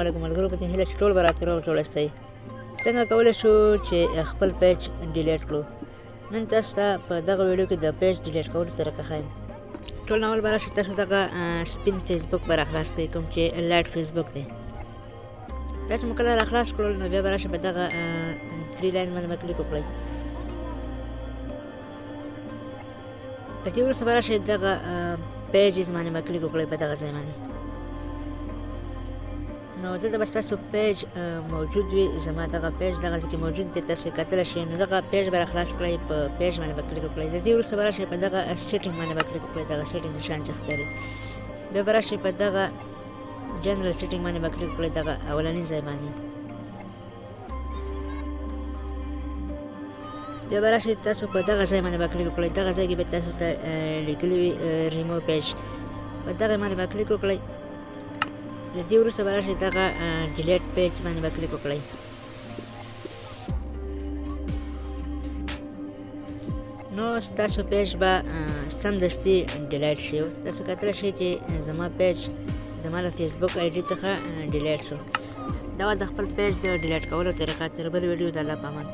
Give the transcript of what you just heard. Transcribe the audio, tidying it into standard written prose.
علیکم ملګرو، په دې هیله چې ټول به راته روغ جوړ یاستئ. څنګه کولی شو چې خپل پیج ډیلیټ کړو؟ نن تاسو ته په دغه ویډیو کې د پیج ډیلیټ کولو طریقه ښایم. ټول اول به راشئ، تاسو دغه سپین فیسبوک به راخلاص کړئ، کوم چې لایټ فیسبوک دی. دا چې مو کله راخلاص کړل نو بیا به راشئ په دغه 3 لاین باندې به کلیک وکړئ. په دې وروسته به راشئ دغه پیجز باندې به کلیک وکړئ په دغه ځای باندې. نو دلته به ستاسو پیج موجود وي. زما دغه پیج دغلته کې موجود دی، تاسو یې کتلی شئ. نو دغه پیج به راخلاص کړئ، په پیج باندې به کلیک وکړئ. د دې وروسته به راشئ په دغه سیټینګ باندې به کلیک وکړئ، دغه سیټینګ نشان چې ښکاري. بیا به راشئ په دغه جنرال سیټینګ باندې به کلیک وکړئ، دغه اولني ځای باندې. بیا به راشئ تاسو په دغه ځای باندې به کلیک وکړئ. دغه ځای کې به تاسو ته لیکلي وي ریموو پیج، په دغه باندې به کلیک وکړئ. له دې وروسته به راشئ دغه ډیلیټ پیج باندې به کلیک وکړئ. نو ستاسو پیج به سمدستي ډیلیټ شي. تاسو کتلی شئ چې زما پیج زما له فیسبوک آی ډي څخه ډیلیټ شو. دا وه د خپل پیج د ډیلیټ کولو طریقه. تر بل ویډیو د الله په امان.